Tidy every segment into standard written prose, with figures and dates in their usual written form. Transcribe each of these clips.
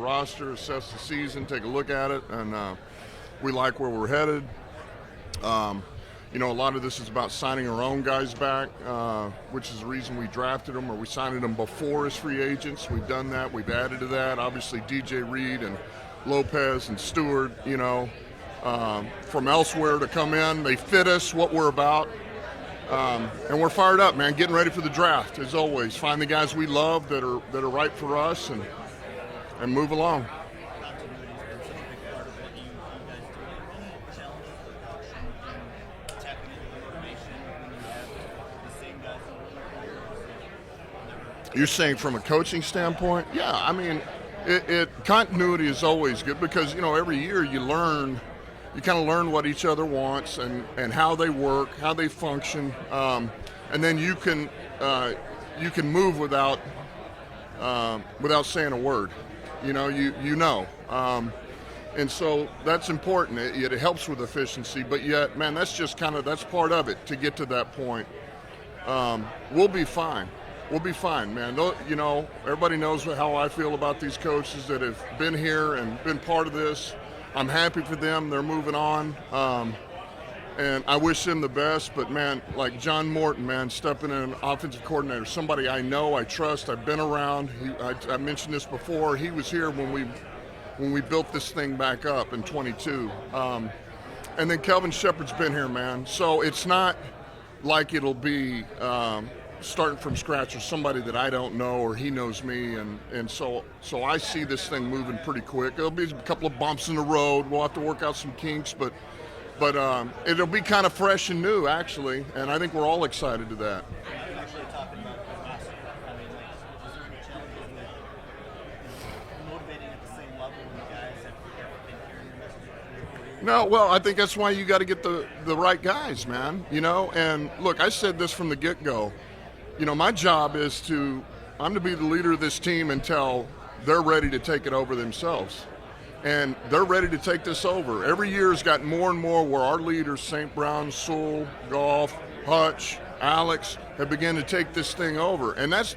roster, assess the season, take a look at it, and we like where we're headed. A lot of this is about signing our own guys back, which is the reason we drafted them, or we signed them before as free agents. We've done that. We've added to that. Obviously, DJ Reed and Lopez and Stewart, from elsewhere to come in. They fit us, what we're about. And we're fired up, man, getting ready for the draft, as always. Find the guys we love that are right for us and move along. You're saying from a coaching standpoint? Yeah, I mean, continuity is always good because, every year you kind of learn what each other wants and how they work, how they function, and then you can move without saying a word. And so that's important. It helps with efficiency, but yet, man, that's part of it to get to that point. We'll be fine. We'll be fine, man. Everybody knows how I feel about these coaches that have been here and been part of this. I'm happy for them. They're moving on. And I wish them the best. But, man, like John Morton, man, stepping in an offensive coordinator, somebody I know, I trust, I've been around. I mentioned this before. He was here when we built this thing back up in 22. And then Kelvin Shepard's been here, man. So it's not like it'll be starting from scratch or somebody that I don't know or he knows me, and so I see this thing moving pretty quick. There'll be a couple of bumps in the road. We'll have to work out some kinks, but it'll be kind of fresh and new, actually, and I think we're all excited to that. No, well, I think that's why you got to get the right guys, man, and look, I said this from the get-go. My job is I'm to be the leader of this team until they're ready to take it over themselves. And they're ready to take this over. Every year has gotten more and more where our leaders, St. Brown, Sewell, Goff, Hutch, Alex, have begun to take this thing over. And that's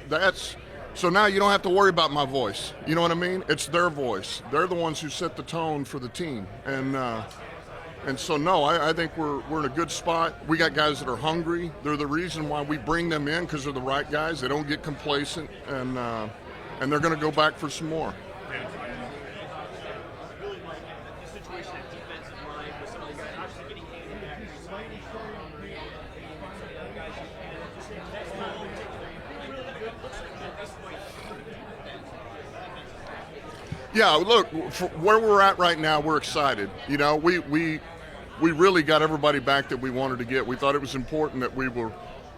so now you don't have to worry about my voice. You know what I mean? It's their voice. They're the ones who set the tone for the team. And so, no, I think we're in a good spot. We got guys that are hungry. They're the reason why we bring them in, because they're the right guys. They don't get complacent, and they're going to go back for some more. Yeah, look, for where we're at right now, we're excited. We really got everybody back that we wanted to get. We thought it was important that we were,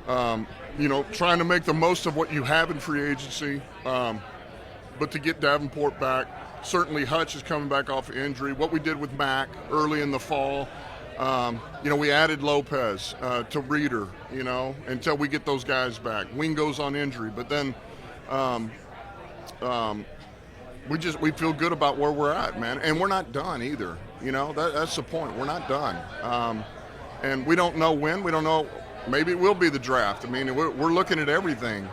trying to make the most of what you have in free agency. But to get Davenport back, certainly Hutch is coming back off of injury. What we did with Mac early in the fall, we added Lopez to Reeder, until we get those guys back. Wingo's on injury, but then we feel good about where we're at, man, and we're not done either. That's the point. We're not done, and we don't know when. We don't know. Maybe it will be the draft. I mean, we're looking at everything.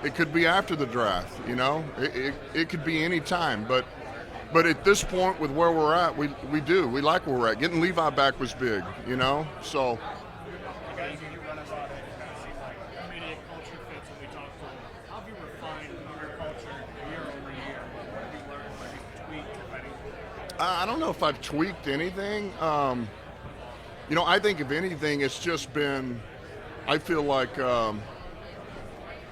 It could be after the draft. It could be any time. But at this point, with where we're at, we like where we're at. Getting Levi back was big. So. I don't know if I've tweaked anything. I think if anything, it's just been, I feel like the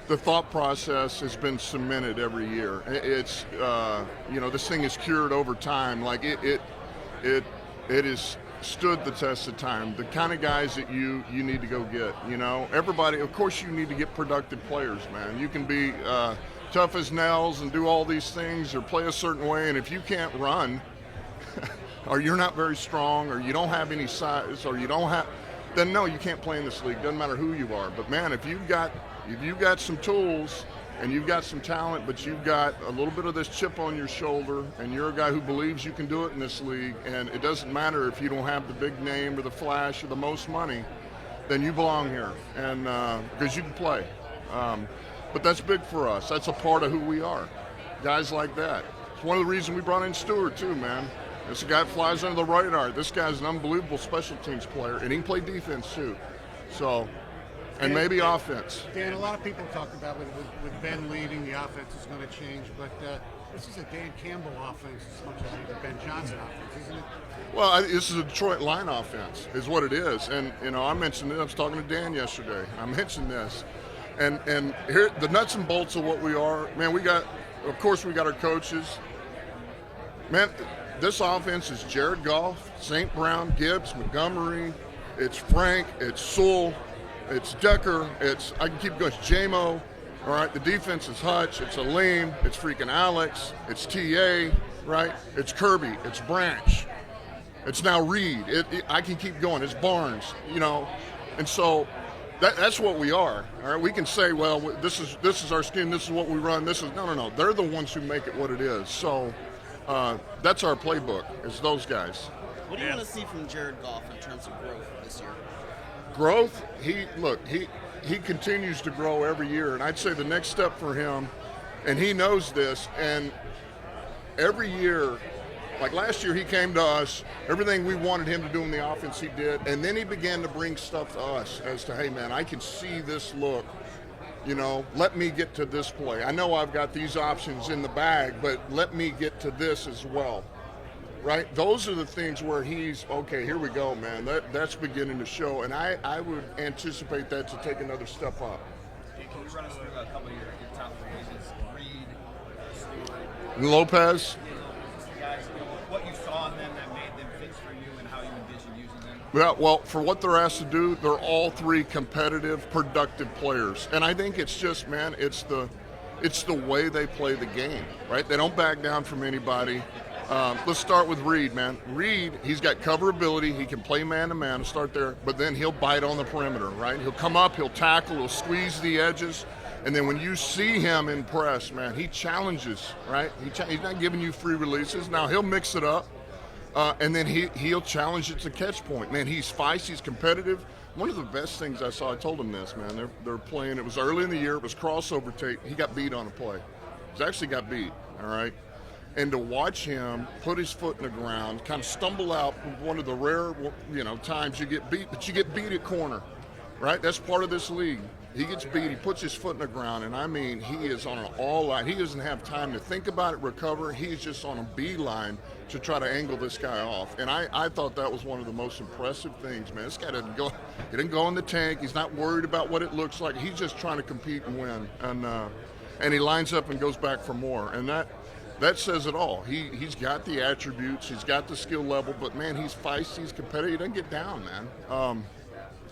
thought process has been cemented every year. It's, this thing is cured over time. Like it has stood the test of time. The kind of guys that you need to go get, everybody, of course you need to get productive players, man. You can be tough as nails and do all these things or play a certain way, and if you can't run, or you're not very strong, or you don't have any size, or then no, you can't play in this league. Doesn't matter who you are. But man, if you've got some tools and you've got some talent, but you've got a little bit of this chip on your shoulder, and you're a guy who believes you can do it in this league, and it doesn't matter if you don't have the big name or the flash or the most money, then you belong here, and because you can play. But that's big for us. That's a part of who we are. Guys like that. It's one of the reasons we brought in Stewart too, man. This guy flies under the radar. This guy's an unbelievable special teams player, and he can play defense too. So, and maybe offense. Dan, a lot of people talked about with Ben leaving, the offense is going to change, but this is a Dan Campbell offense as much as it's a Ben Johnson offense, isn't it? Well, this is a Detroit line offense, is what it is. And I mentioned it. I was talking to Dan yesterday. I mentioned this, and here the nuts and bolts of what we are. Man, of course, we got our coaches. Man, this offense is Jared Goff, St. Brown, Gibbs, Montgomery. It's Frank. It's Sewell. It's Decker. I can keep going. It's J-Mo. All right. The defense is Hutch. It's Aleem. It's freaking Alex. It's TA. Right. It's Kirby. It's Branch. It's now Reed. I can keep going. It's Barnes. And so that's what we are. All right. We can say, well, this is our scheme. This is what we run. This is no. They're the ones who make it what it is. So that's our playbook. Is those guys. What do you want to see from Jared Goff in terms of growth this year? Growth. He continues to grow every year, and I'd say the next step for him, and he knows this. And every year. Like last year, he came to us, everything we wanted him to do in the offense, he did. And then he began to bring stuff to us as to, hey, man, I can see this look. Let me get to this play. I know I've got these options in the bag, but let me get to this as well. Right? Those are the things where he's, okay, here we go, man. That's beginning to show. And I would anticipate that to take another step up. Can you run us through a couple of your top free agents? Reed, And Lopez. What you saw in them that made them fit for you and how you envision using them? Yeah, well, for what they're asked to do, they're all three competitive, productive players. And I think it's just, man, it's the way they play the game, right? They don't back down from anybody. Let's start with Reed, man. Reed, he's got coverability. He can play man-to-man, start there, but then he'll bite on the perimeter, right? He'll come up, he'll tackle, he'll squeeze the edges. And then when you see him in press, man, he challenges, right? He's not giving you free releases. Now, he'll mix it up, and then he'll challenge it to catch point. Man, he's feisty, he's competitive. One of the best things I saw, I told him this, man, they're playing, it was early in the year, it was crossover tape. He got beat on a play. He actually got beat, all right? And to watch him put his foot in the ground, kind of stumble out, one of the rare, times you get beat, but you get beat at corner, right? That's part of this league. He gets beat, he puts his foot in the ground, and I mean, he is on an all-line. He doesn't have time to think about it, recover. He's just on a beeline to try to angle this guy off. And I thought that was one of the most impressive things, man. This guy he didn't go in the tank. He's not worried about what it looks like. He's just trying to compete and win. And he lines up and goes back for more. And that says it all. He's got the attributes. He's got the skill level. But, man, he's feisty. He's competitive. He doesn't get down, man.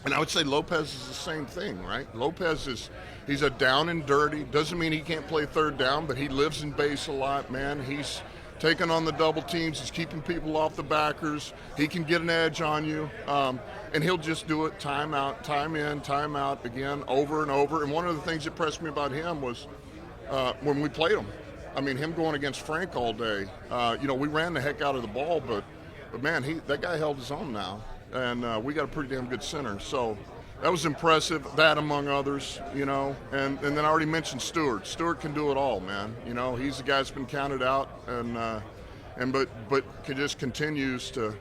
And I would say Lopez is the same thing, right? Lopez he's a down and dirty. Doesn't mean he can't play third down, but he lives in base a lot, man. He's taking on the double teams. He's keeping people off the backers. He can get an edge on you. And he'll just do it time out, time in, time out again, over and over. And one of the things that impressed me about him was when we played him. I mean, him going against Frank all day. We ran the heck out of the ball, but man, that guy held his own now. And we got a pretty damn good center. So that was impressive, that among others, and then I already mentioned Stewart. Stewart can do it all, man. He's the guy that's been counted out, but just continues to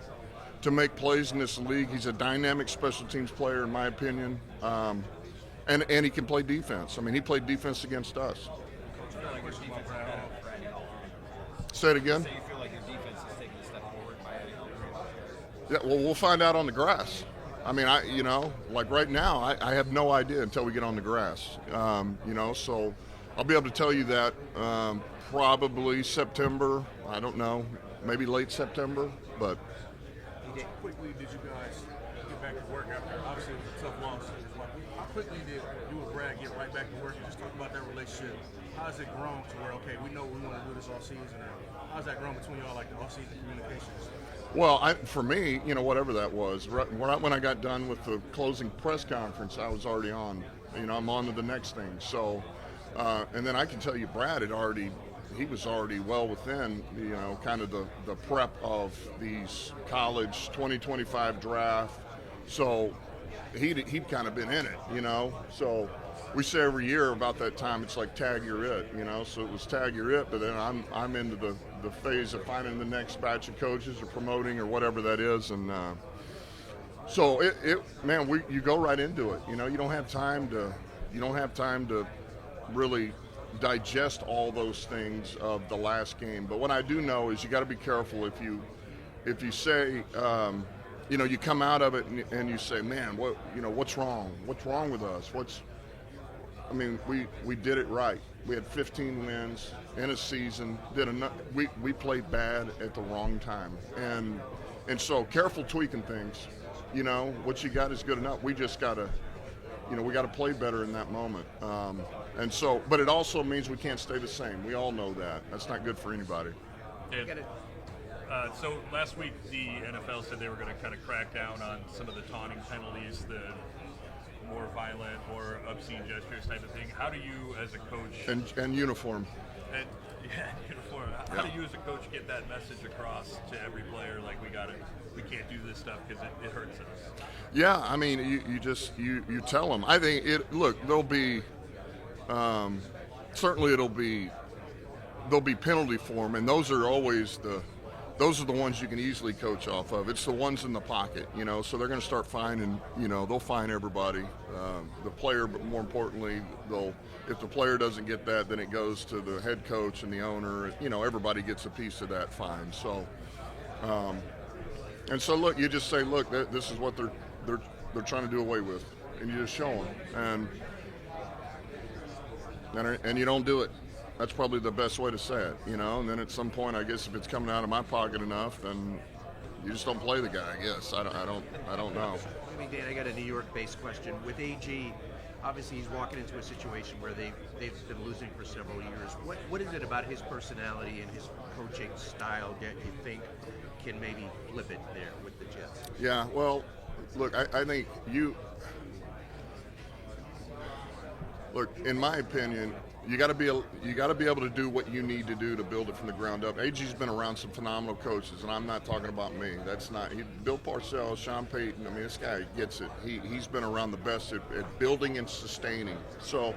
make plays in this league. He's a dynamic special teams player, in my opinion, and he can play defense. I mean, he played defense against us. Say it again. So you feel like your defense is taking a step forward by adding help? Yeah, well, we'll find out on the grass. I mean, like right now, I have no idea until we get on the grass. So I'll be able to tell you that probably September. I don't know, maybe late September, but. How quickly did you guys get back to work after? Obviously, it was a tough loss. How quickly did you and Brad get right back to work? Just talk about that relationship. How's it grown to where, okay, we know we want to do this all season? How's that grown between y'all, like the off-season communications? Well, for me, whatever that was, right when I got done with the closing press conference, I was already on. I'm on to the next thing. So, and then I can tell you, Brad he was already well within, kind of the prep of these college 2025 draft. So he'd kind of been in it, So we say every year about that time, it's like tag you're it, So it was tag you're it, but then I'm into the phase of finding the next batch of coaches or promoting or whatever that is, and so you go right into it. You don't have time to really digest all those things of the last game. But what I do know is you got to be careful if you say, you come out of it and you say, man, what's wrong? What's wrong with us? We did it right. We had 15 wins in a season. We played bad at the wrong time, and so careful tweaking things. What you got is good enough. We just gotta, we gotta play better in that moment. And so, but it also means we can't stay the same. We all know that. That's not good for anybody. So last week the NFL said they were going to kind of crack down on some of the taunting penalties, the more violent, more obscene gestures type of thing. How do you, as a coach, and uniform? Uniform. How do you, as a coach, get that message across to every player? Like we can't do this stuff because it hurts us. Yeah, you tell them. I think there'll be certainly there'll be penalty form, and those are the ones you can easily coach off of. It's the ones in the pocket, so they're going to start finding, they'll find everybody, the player, but more importantly, if the player doesn't get that, then it goes to the head coach and the owner, everybody gets a piece of that fine. So, and so look, you just say, look, this is what they're trying to do away with, and you just show them, and you don't do it. That's probably the best way to say it, and then at some point, I guess if it's coming out of my pocket enough, then you just don't play the guy, I guess. I don't know. Dan, I got a New York-based question. With AG, obviously he's walking into a situation where they've been losing for several years. What is it about his personality and his coaching style that you think can maybe flip it there with the Jets? Yeah, well, look, I think look, in my opinion, you got to be able to do what you need to do to build it from the ground up. AG's been around some phenomenal coaches, and I'm not talking about me. That's not Bill Parcells, Sean Payton. This guy gets it. He's been around the best at building and sustaining. So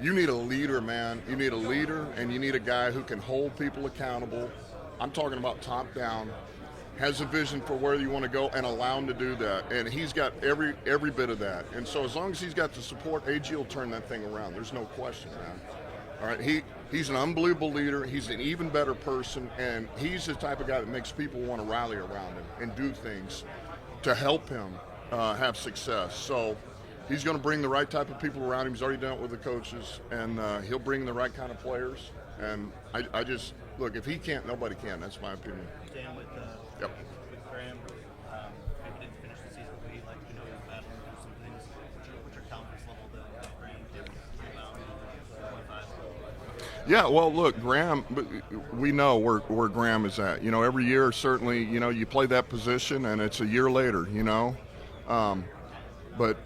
you need a leader, man. You need a leader, and you need a guy who can hold people accountable. I'm talking about top down. Has a vision for where you want to go and allow him to do that. And he's got every bit of that. And so as long as he's got the support, AG will turn that thing around. There's no question, man. All right, he's an unbelievable leader. He's an even better person, and he's the type of guy that makes people want to rally around him and do things to help him have success. So he's going to bring the right type of people around him. He's already done it with the coaches, and he'll bring the right kind of players. And I just, look, if he can't, nobody can. That's my opinion. Dan, with Graham, maybe didn't finish the season, but he's battling through some things. What's your confidence level that Graham can rebound and 25? Yeah, well, look, Graham, we know where Graham is at. Every year, certainly, you play that position, and it's a year later, But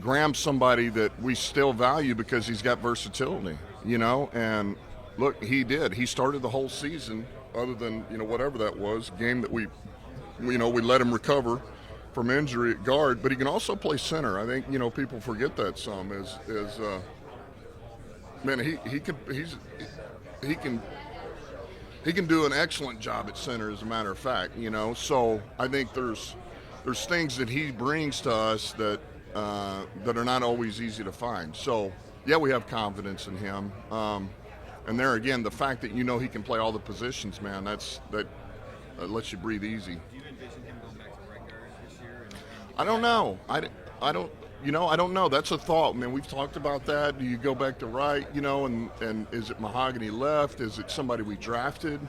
Graham's somebody that we still value because he's got versatility, and look, he did. He started the whole season, other than, whatever that was, game that we let him recover from injury at guard, but he can also play center. I think, people forget that some man, he can do an excellent job at center, as a matter of fact, so I think there's things that he brings to us that are not always easy to find. So yeah, we have confidence in him. And there again, the fact that he can play all the positions, man, that lets you breathe easy. Do you envision him going back to right guard this year? I don't know. I don't know. That's a thought, man. We've talked about that. Do you go back to right, and is it Mahogany left? Is it somebody we drafted?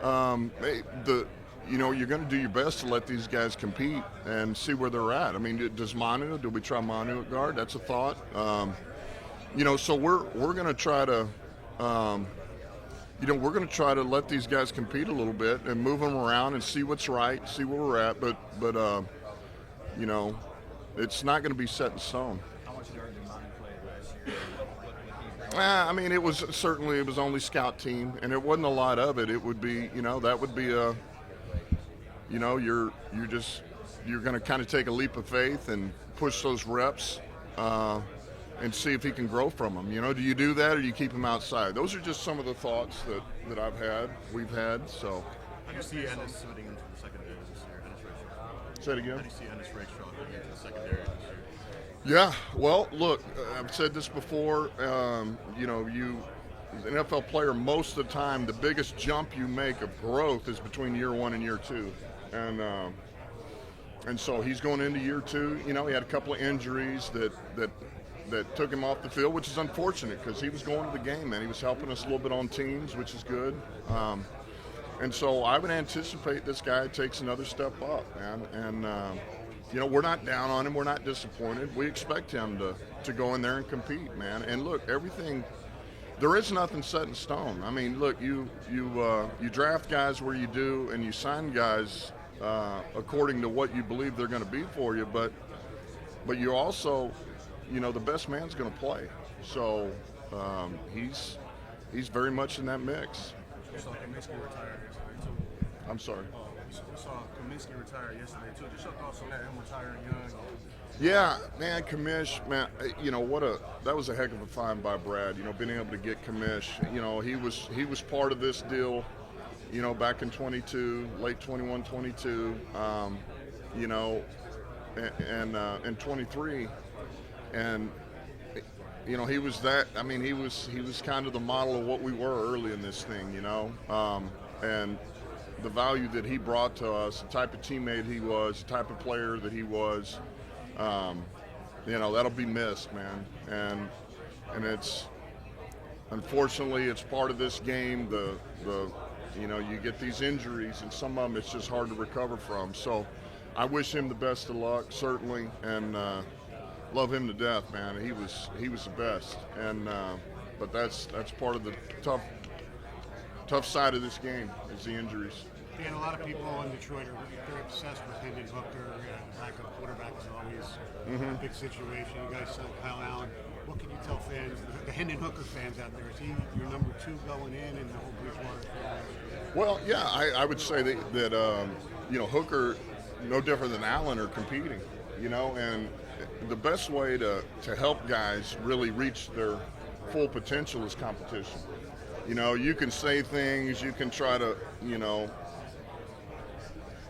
You're going to do your best to let these guys compete and see where they're at. Do we try Manu at guard? That's a thought. So we're going to try to. We're going to try to let these guys compete a little bit and move them around and see what's right, see where we're at. But it's not going to be set in stone. How much guard did Manu play last year? It was only scout team, and it wasn't a lot of it. It would be, that would be a, you're going to kind of take a leap of faith and push those reps. and see if he can grow from them. Do you do that or do you keep him outside? Those are just some of the thoughts that we've had. So. How do you see Ennis fitting into the secondary this year? Ennis Rakestraw. Say it again. How do you see Ennis Rakestraw fitting into the secondary this year? Yeah, well, look, I've said this before. You, as an NFL player, most of the time, the biggest jump you make of growth is between year 1 and year 2, and so he's going into year 2. He had a couple of injuries that took him off the field, which is unfortunate because he was going to the game, man. He was helping us a little bit on teams, which is good. And so I would anticipate this guy takes another step up, man. And we're not down on him. We're not disappointed. We expect him to go in there and compete, man. And look, there is nothing set in stone. I mean, look, you draft guys where you do, and you sign guys according to what you believe they're going to be for you. But you also, the best man's going to play. So he's very much in that mix. We saw Cominsky retire yesterday too. I'm sorry. We saw Cominsky retire yesterday too. Just your thoughts on that, him retiring young. Yeah, man, Commish, man, that was a heck of a find by Brad. Being able to get Commish. He was part of this deal. Back in 22, late 21, 22. And 23, and. He was that. I mean, he was kind of the model of what we were early in this thing, and the value that he brought to us, the type of teammate he was, the type of player that he was, that'll be missed, man. And it's unfortunately it's part of this game. You get these injuries, and some of them it's just hard to recover from. So, I wish him the best of luck, certainly, and. Love him to death, man. He was the best, and but that's part of the tough side of this game is the injuries. Dan, a lot of people in Detroit they're obsessed with Hendon Hooker. Backup quarterback is always a big situation. You guys saw Kyle Allen. What can you tell fans, the Hendon Hooker fans out there? Is he your number 2 going in, and the whole Bridgewater fans? Well, yeah, I would say that Hooker, no different than Allen, are competing. And the best way to help guys really reach their full potential is competition. You can say things, you can try to,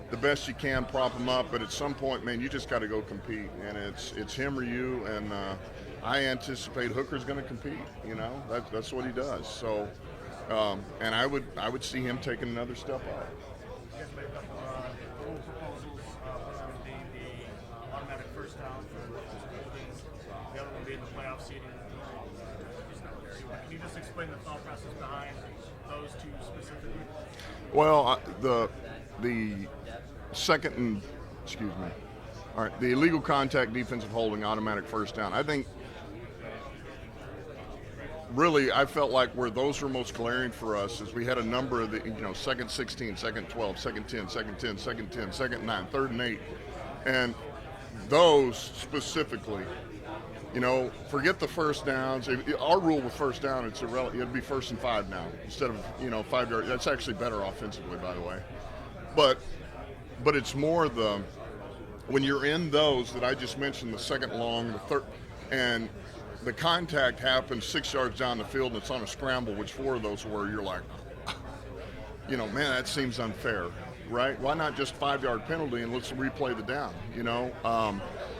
the best you can prop them up, but at some point, man, you just got to go compete, and it's him or you, and I anticipate Hooker's going to compete. That's what he does. So, and I would see him taking another step up. You guys made a couple proposals. One of them being the automatic first down for the other one being the playoff seeding. Can you just explain the thought process behind those two specifically? Well, the second and all right, the illegal contact defensive holding automatic first down. I think really I felt like where those were most glaring for us is we had a number of the second 16, second 12, second 10, second 10, second 10, second 9, third and 8, and those specifically. Forget the first downs. Our rule with first down, it's irrelevant. It'd be 1st and 5 now instead of 5 yards. That's actually better offensively, by the way. But it's more when you're in those that I just mentioned, the second long, the third, and the contact happens 6 yards down the field and it's on a scramble, which 4 of those were, you're like, man, that seems unfair, right? Why not just 5-yard penalty and let's replay the down,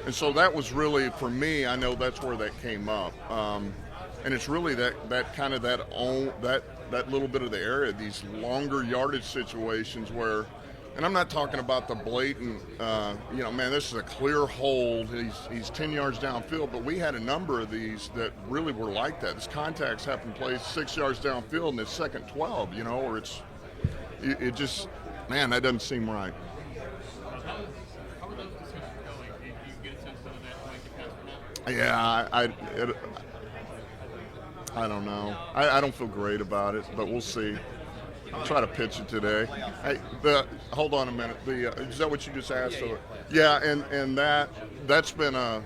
And so that was really, for me, I know that's where that came up. And it's really that little bit of the area, these longer yardage situations where, and I'm not talking about the blatant, man, this is a clear hold. He's 10 yards downfield, but we had a number of these that really were like that. This contacts happen place 6 yards downfield and it's second 12, or it just, man, that doesn't seem right. How are those discussions going? Do you get a sense of that might be passed or not? Yeah, I don't know. I don't feel great about it, but we'll see. I'll try to pitch it today. Hey, hold on a minute. Is that what you just asked? Yeah, and that's been an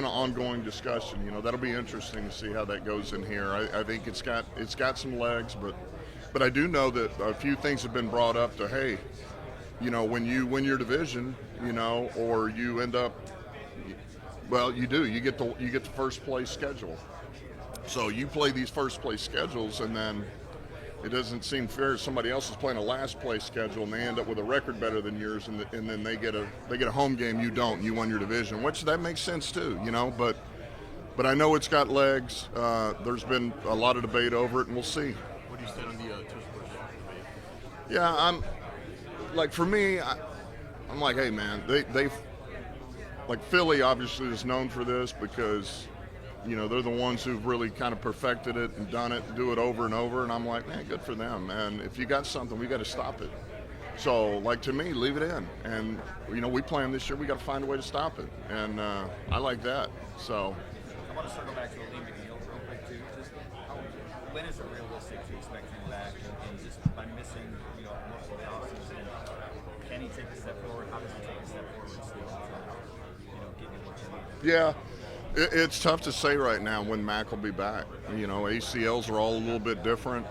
ongoing discussion. That'll be interesting to see how that goes in here. I think it's got some legs, but I do know that a few things have been brought up to, hey, when you win your division, or you end up, Well, you do. You get the first place schedule. So you play these first place schedules, and then it doesn't seem fair. Somebody else is playing a last place schedule, and they end up with a record better than yours, and then they get a home game. You don't. And you won your division, which that makes sense too, you know. But I know it's got legs. There's been a lot of debate over it, and we'll see. What do you say on the Tush Push debate? Yeah, I'm like, for me, I'm like, hey man, they've like, Philly obviously is known for this because, you know, they're the ones who've really kind of perfected it and done it, do it over and over. And I'm like, man, good for them, man. If you got something, we got to stop it. So, like, to me, leave it in. And, you know, we play them this year. We got to find a way to stop it. And I like that. So. I want to circle back to Aleem McNeil real quick too. Just when is it realistic to expect him back? And just by missing, you know, most of the offseason, can he take a step forward? How does he take a step forward still to, you know, get you what you need? Yeah. It's tough to say right now when Mac will be back. You know, ACLs are all a little bit different.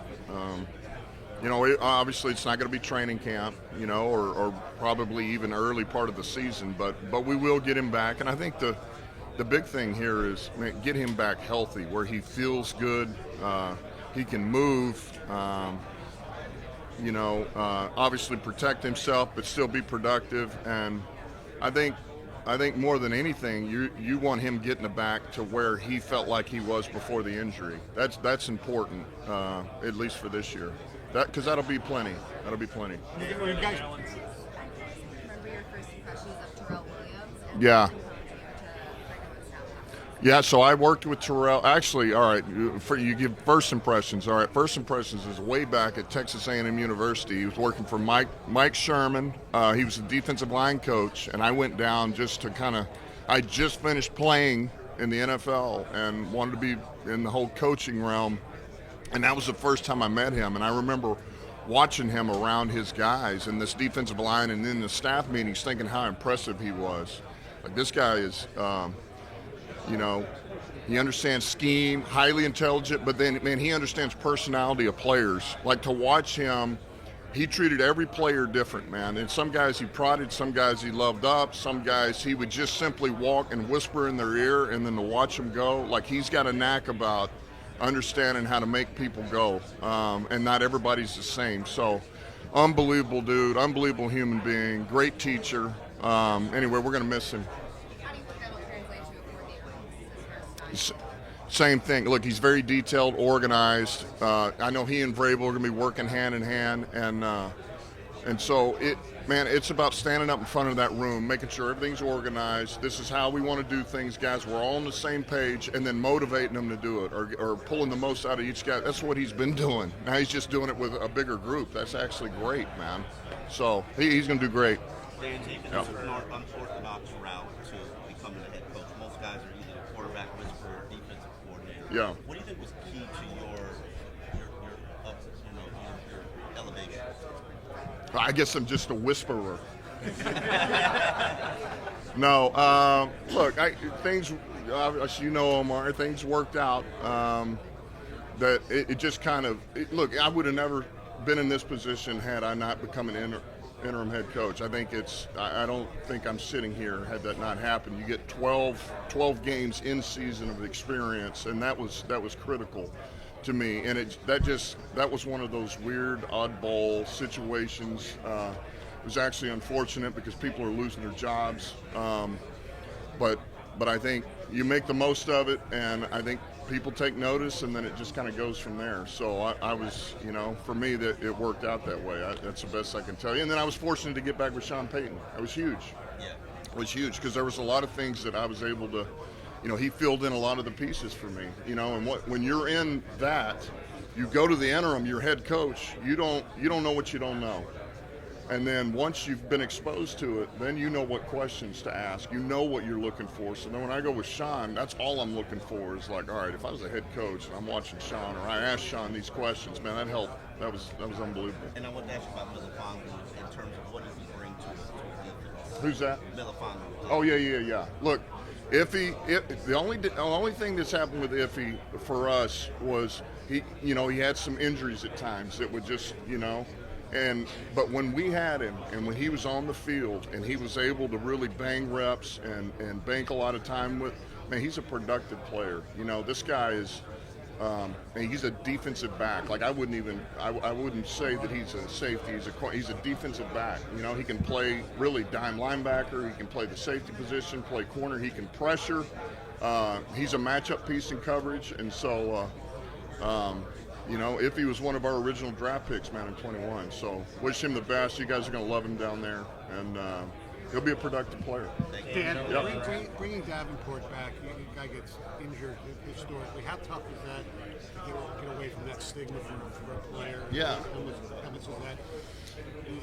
You know, obviously it's not going to be training camp, you know, or probably even early part of the season, but we will get him back. And I think the big thing here is, man, get him back healthy, where he feels good, he can move, you know, obviously protect himself, but still be productive. And I think more than anything, you want him getting it back to where he felt like he was before the injury. That's important, at least for this year. Because that'll be plenty. That'll be plenty. You guys, Remember your first impressions of Terrell Williams? And Yeah. what encouraged you to bring him as talent? Yeah, so I worked with Terrell. Actually, all right, you give first impressions. All right, first impressions is way back at Texas A&M University. He was working for Mike Sherman. He was the defensive line coach, and I went down just to I just finished playing in the NFL and wanted to be in the whole coaching realm. And that was the first time I met him. And I remember watching him around his guys in this defensive line and in the staff meetings, thinking how impressive he was. Like, this guy is, you know, he understands scheme, highly intelligent, but then, man, he understands personality of players. Like, to watch him, he treated every player different, man. And some guys he prodded, some guys he loved up, some guys he would just simply walk and whisper in their ear, and then to watch him go, like, he's got a knack about understanding how to make people go, and not everybody's the same. So, unbelievable dude, unbelievable human being, great teacher. Anyway, we're going to miss him. How do you think that will translate to a coordinator his first time? Same thing. Look, he's very detailed, organized. I know he and Vrabel are going to be working hand in hand, and so it's about standing up in front of that room, making sure everything's organized. This is how we want to do things, guys. We're all on the same page, and then motivating them to do it, or pulling the most out of each guy. That's what he's been doing. Now he's just doing it with a bigger group. That's actually great, man. So he's going to do great. Dan, taking this unorthodox route to becoming a head coach. Most guys are either a quarterback whisperer or defensive coordinator. Yeah. What do you think was key to your elevation? I guess I'm just a whisperer. No, look, things, as you know, Omar, things worked out. That it just kind of, look, I would have never been in this position had I not become an interim head coach. I don't think I'm sitting here had that not happened. You get 12 games in season of experience, and that was critical to me. And that was one of those weird oddball situations. It was actually unfortunate because people are losing their jobs. But I think you make the most of it, and I think people take notice, and then it just kind of goes from there. So I was, you know, for me, that it worked out that way. That's the best I can tell you. And then I was fortunate to get back with Sean Payton. That was huge. Yeah. It was huge because there was a lot of things that I was able to, you know, he filled in a lot of the pieces for me, you know. And when you're in that, you go to the interim, you're head coach, you don't know what you don't know. And then once you've been exposed to it, then you know what questions to ask. You know what you're looking for. So then when I go with Sean, that's all I'm looking for is like, all right, if I was a head coach and I'm watching Sean, or I asked Sean these questions, man, that helped. That was unbelievable. And I wanted to ask you about Melifonwu in terms of what does he bring to the defense? Who's that? Melifonwu. Oh, yeah. Look, the only thing that's happened with Iffy for us was he had some injuries at times that would just, you know, But when we had him and when he was on the field and he was able to really bang reps and bank a lot of time with, man, he's a productive player. You know, this guy is, and he's a defensive back. Like I wouldn't say that he's a safety. He's a defensive back. You know, he can play really dime linebacker. He can play the safety position, play corner. He can pressure. He's a matchup piece in coverage, and so. You know, if he was one of our original draft picks, man, in 21. So wish him the best. You guys are going to love him down there, and he'll be a productive player. Dan, bringing Davenport back, the guy gets injured historically. How tough is that to get away from that stigma for a player? Yeah. How much is that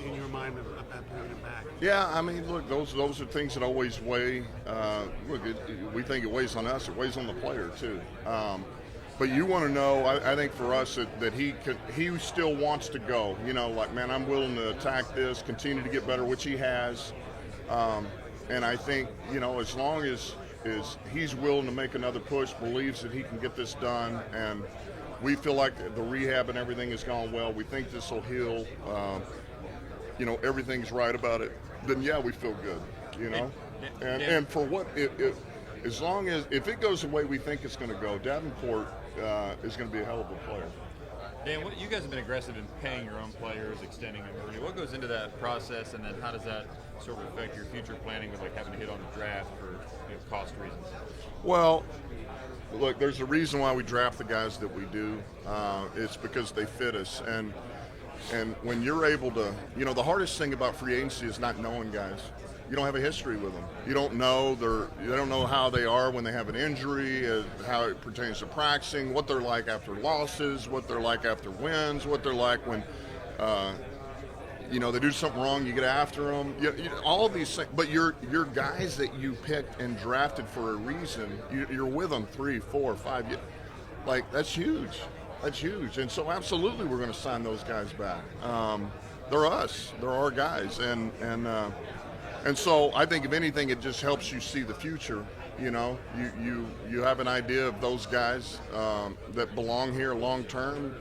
in your mind about bringing him back? Yeah, I mean, look, those are things that always weigh. We think it weighs on us. It weighs on the player, too. But you want to know, I think for us that he still wants to go. You know, like, man, I'm willing to attack this, continue to get better, which he has. And I think, you know, as long as he's willing to make another push, believes that he can get this done, and we feel like the rehab and everything has gone well, we think this will heal, you know, everything's right about it, then yeah, we feel good, you know. And for what, as long as, if it goes the way we think it's going to go, Davenport is going to be a hell of a player. Dan, you guys have been aggressive in paying your own players, extending them early. What goes into that process, and then how does that sort of affect your future planning with like having to hit on the draft for cost reasons? Well, look, there's a reason why we draft the guys that we do. It's because they fit us, and when you're able to, you know, the hardest thing about free agency is not knowing guys. You don't have a history with them. You don't know they don't know how they are when they have an injury, how it pertains to practicing, what they're like after losses, what they're like after wins, what they're like when, you know, they do something wrong, you get after them. All of these things. But your guys that you picked and drafted for a reason, you're with them 3, 4, 5 years. Like, that's huge. That's huge. And so absolutely we're going to sign those guys back. They're us. They're our guys. And so I think if anything, it just helps you see the future. You know, you have an idea of those guys that belong here long term,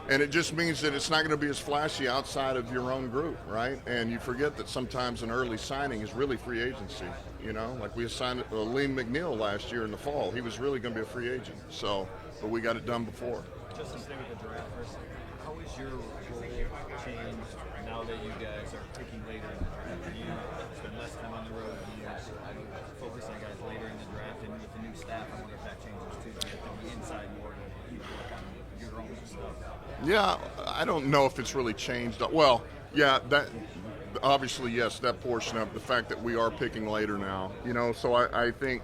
and it just means that it's not going to be as flashy outside of your own group, right? And you forget that sometimes an early signing is really free agency. You know, like we signed Liam McNeil last year in the fall. He was really going to be a free agent. So, but we got it done before. Just to stay with the draft first, how is your role changed now that you guys are picking later in the draft? Do you spend less time on the road? Do you focus on guys later in the draft? And with the new staff, I wonder if that changes too. Do you have to be inside more to work on your own stuff? Yeah, I don't know if it's really changed. Well, yeah, that obviously, yes, that portion of the fact that we are picking later now. You know, so I think,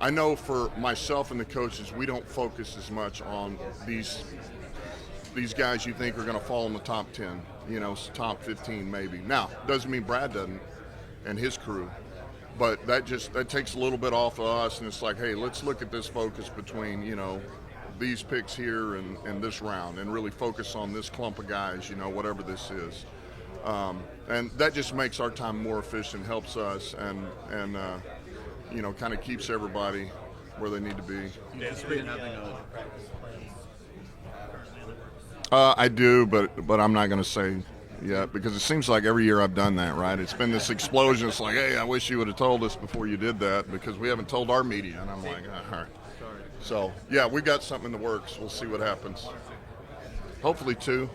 I know for myself and the coaches, we don't focus as much on these guys you think are going to fall in the top 10, you know, top 15 maybe. Now, doesn't mean Brad doesn't and his crew, but that takes a little bit off of us, and it's like, hey, let's look at this focus between, you know, these picks here and this round, and really focus on this clump of guys, you know, whatever this is. And that just makes our time more efficient, helps us, and you know, kind of keeps everybody where they need to be. I do, but I'm not going to say yet, because it seems like every year I've done that, right? It's been this explosion. It's like, hey, I wish you would have told us before you did that, because we haven't told our media. And I'm like, all right. So, yeah, we got something in the works. We'll see what happens. Hopefully 2.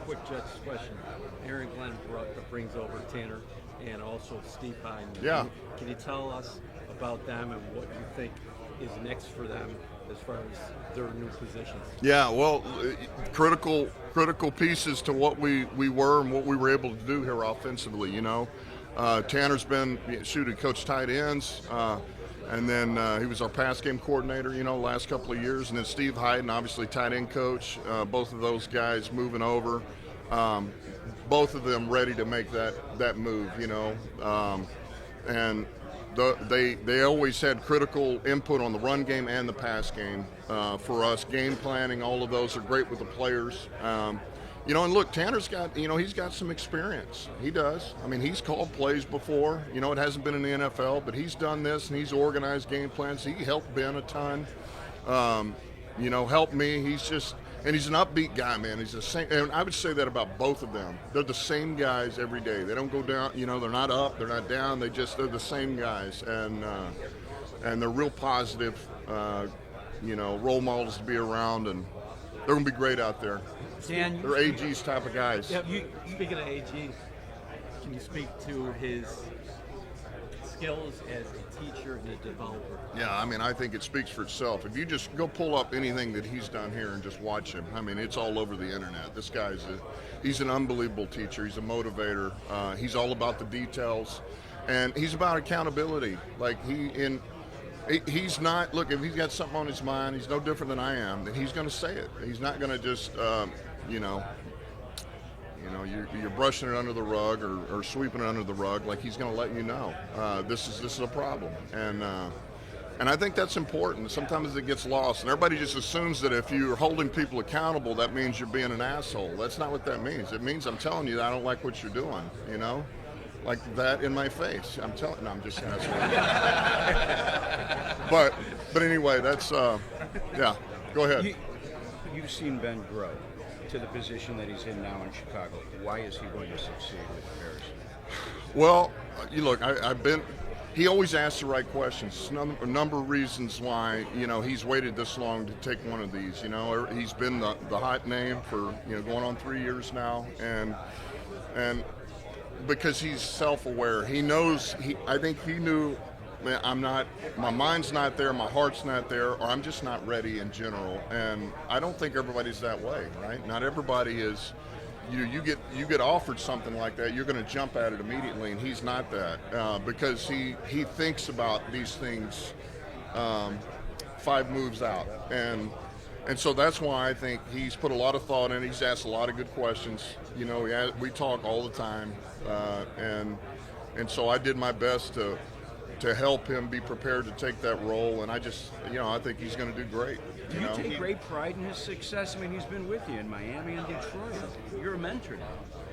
Quick Jets question. Aaron Glenn brings over Tanner and also Steve Hyden. Yeah. Can you tell us about them and what you think is next for them as far as their new positions? Yeah, well, critical pieces to what we were and what we were able to do here offensively, you know. Tanner's been coach tight ends, and then he was our pass game coordinator, you know, last couple of years. And then Steve Hyden, obviously tight end coach. Both of those guys moving over. Both of them ready to make that move, you know. And they always had critical input on the run game and the pass game for us. Game planning, all of those are great with the players. You know, and look, Tanner's got, you know, he's got some experience. He does. I mean, he's called plays before. You know, it hasn't been in the NFL, but he's done this, and he's organized game plans. He helped Ben a ton. You know, helped me. And he's an upbeat guy, man. He's the same, and I would say that about both of them. They're the same guys every day. They don't go down, you know, they're not up, they're not down. They're the same guys, and they're real positive, you know, role models to be around, and they're gonna be great out there. Dan, they're AG's type of guys. Yeah, speaking of AG, can you speak to his skills as a teacher and a developer? Yeah, I mean, I think it speaks for itself. If you just go pull up anything that he's done here and just watch him, I mean, it's all over the internet. This guy's he's an unbelievable teacher. He's a motivator. He's all about the details, and he's about accountability. Like he's not, look, if he's got something on his mind, he's no different than I am, then he's going to say it. He's not going to just, you're brushing it under the rug or sweeping it under the rug. Like, he's going to let you know this is a problem, and I think that's important. Sometimes it gets lost, and everybody just assumes that if you're holding people accountable, that means you're being an asshole. That's not what that means. It means I'm telling you that I don't like what you're doing. You know, like that in my face. I'm telling. No, I'm just an asshole. But anyway, that's yeah. Go ahead. You've seen Ben grow to the position that he's in now in Chicago. Why is he going to succeed with the Bears? Well, you look, he always asks the right questions. A number of reasons why, you know, he's waited this long to take one of these. You know, he's been the hot name for, you know, going on 3 years now, and because he's self-aware, he knows. I think he knew. Man, my mind's not there, my heart's not there, or I'm just not ready in general. And I don't think everybody's that way, right? Not everybody is. You get offered something like that, you're going to jump at it immediately, and he's not that because he thinks about these things 5 moves out, and so that's why I think he's put a lot of thought in. He's asked a lot of good questions. You know, we talk all the time, and so I did my best to help him be prepared to take that role, and I think he's going to do great. Do you take great pride in his success? I mean, he's been with you in Miami and Detroit. You're a mentor now.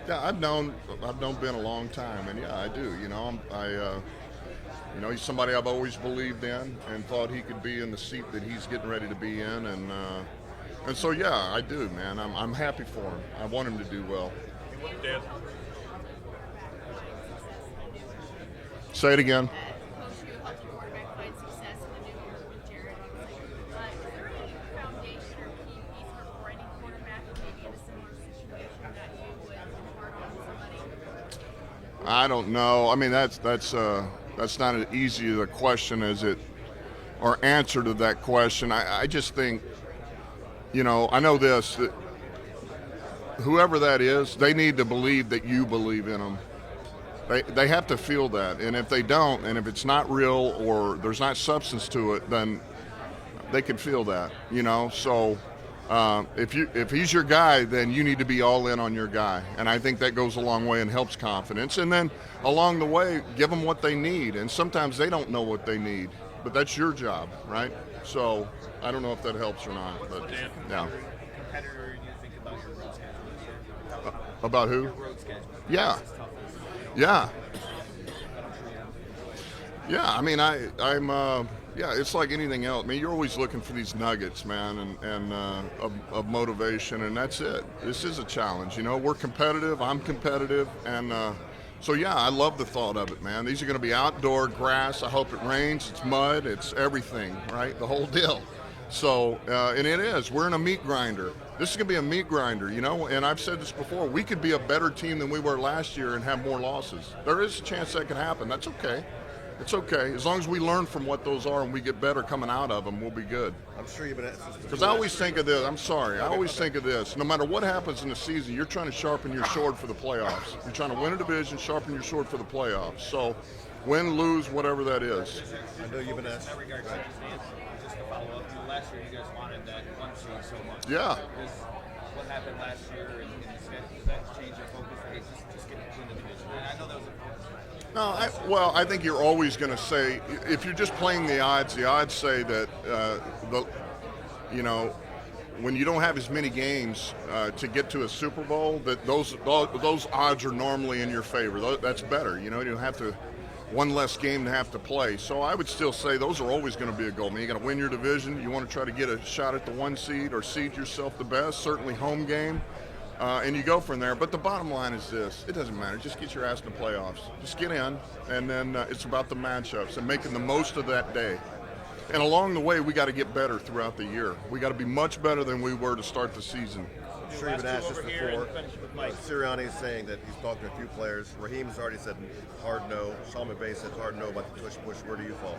Yeah, I've known Ben a long time, and yeah, I do. You know, he's somebody I've always believed in and thought he could be in the seat that he's getting ready to be in, and so yeah, I do, man. I'm happy for him. I want him to do well. Dan. Say it again. I don't know. I mean, that's not as easy a question as it, or answer to that question. I just think, you know, I know this, that whoever that is, they need to believe that you believe in them. They have to feel that, and if they don't, and if it's not real or there's not substance to it, then they can feel that, you know. So if he's your guy, then you need to be all in on your guy, and I think that goes a long way and helps confidence. And then along the way, give them what they need, and sometimes they don't know what they need, but that's your job, right? So I don't know if that helps or not, but yeah. Competitor, you think about your road schedule. About who? Your road schedule. Yeah. Yeah. Yeah, I mean, I'm it's like anything else. I mean, you're always looking for these nuggets, man, and of motivation, and that's it. This is a challenge, you know. We're competitive. I'm competitive, and so yeah, I love the thought of it, man. These are going to be outdoor grass. I hope it rains. It's mud. It's everything, right? The whole deal. So, and it is. We're in a meat grinder. This is going to be a meat grinder, you know, and I've said this before. We could be a better team than we were last year and have more losses. There is a chance that could happen. That's okay. It's okay. As long as we learn from what those are and we get better coming out of them, we'll be good. I'm sure you've been asked. Because I always think of this. I'm sorry. I always think of this. No matter what happens in the season, you're trying to sharpen your sword for the playoffs. You're trying to win a division, sharpen your sword for the playoffs. So win, lose, whatever that is. I know you've been asked. In that regard, just to follow up, last year you guys wanted that 1 seed so much. Yeah. What happened last year in the schedule? Did that change your focus? Hey, just get to the division. And I know that was a No, I think you're always going to say, if you're just playing the odds say that when you don't have as many games to get to a Super Bowl, that those odds are normally in your favor. That's better. You know, you don't have to one less game to have to play. So I would still say those are always going to be a goal. I mean, you got to win your division. You want to try to get a shot at the 1 seed or seed yourself the best, certainly home game. And you go from there. But the bottom line is this. It doesn't matter. Just get your ass in the playoffs. Just get in. And then it's about the matchups and making the most of that day. And along the way, we got to get better throughout the year. We got to be much better than we were to start the season. I'm sure you've been asked this before. Sirianni is saying that he's talking to a few players. Raheem's already said hard no. Sean McVay said hard no about the Tush Push. Where do you fall?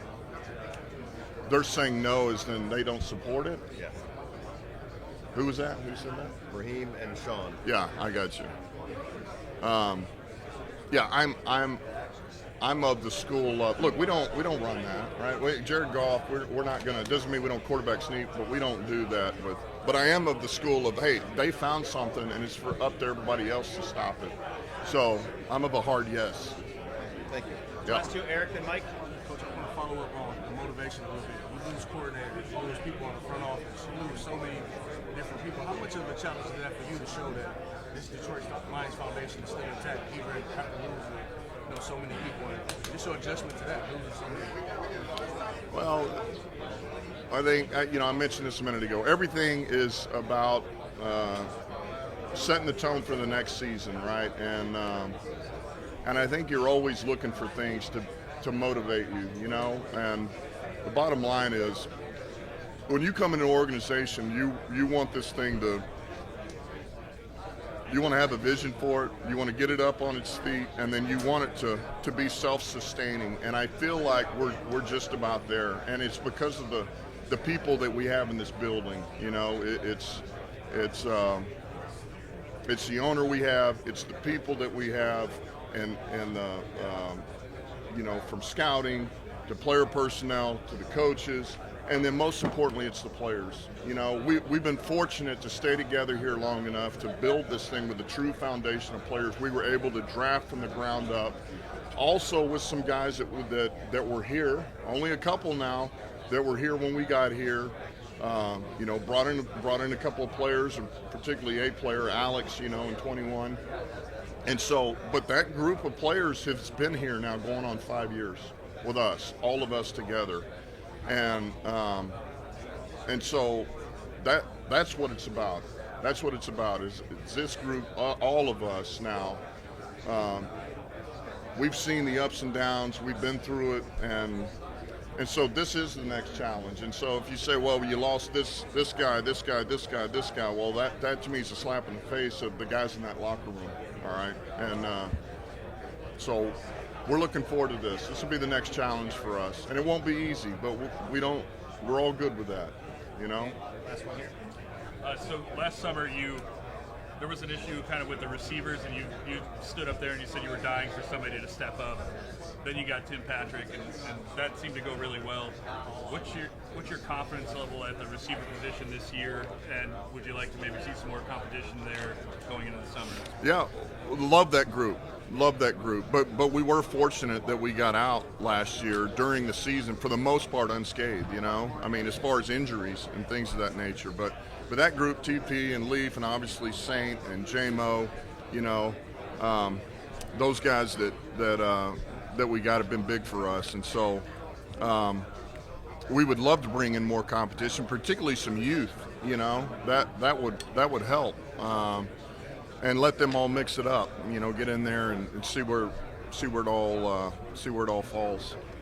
They're saying no as in they don't support it? Yes. Who was that? Who said that? Raheem and Sean. Yeah, I got you. Yeah, I'm of the school of, look, we don't run that, right? Jared Goff, we're not gonna. Doesn't mean we don't quarterback sneak, but we don't do that. But I am of the school of, hey, they found something, and it's for up to everybody else to stop it. So I'm of a hard yes. Thank you. Yeah. Last two, Eric and Mike. Coach, I want to follow up on the motivation a little bit. You lose coordinators, you lose people in the front office, you lose so many different people. How much of a challenge is that for you to show that this Detroit Lions foundation is still intact, even after losing so many people? And just your adjustment to that, losing so many people. Well, I think, I mentioned this a minute ago. Everything is about setting the tone for the next season, right? And I think you're always looking for things to motivate you, And the bottom line is, when you come into an organization, you want this thing you want to have a vision for it, you want to get it up on its feet, and then you want it to be self-sustaining. And I feel like we're just about there, and it's because of the people that we have in this building. It's the owner we have, it's the people that we have, and from scouting to player personnel to the coaches. And then most importantly, it's the players. We've been fortunate to stay together here long enough to build this thing with a true foundation of players. We were able to draft from the ground up. Also with some guys that were here, only a couple now, that were here when we got here. Brought in a couple of players, and particularly a player, Alex, in 21. And so, but that group of players has been here now going on 5 years with us, all of us together. And so that's what it's about. That's what it's about. Is this group, all of us now. We've seen the ups and downs. We've been through it, and so this is the next challenge. And so if you say, well, you lost this guy, well, that to me is a slap in the face of the guys in that locker room. All right, and so. We're looking forward to this. This will be the next challenge for us, and it won't be easy. But we're all good with that, Last one here. So last summer, there was an issue kind of with the receivers, and you stood up there and you said you were dying for somebody to step up. Then you got Tim Patrick, and that seemed to go really well. What's your confidence level at the receiver position this year, and would you like to maybe see some more competition there going into the summer? Yeah, love that group. But we were fortunate that we got out last year during the season for the most part unscathed, I mean, as far as injuries and things of that nature. But that group, TP and Leaf and obviously Saint and J-Mo, those guys that we got have been big for us. And so we would love to bring in more competition, particularly some youth, that would help. And let them all mix it up, get in there and see where it all falls.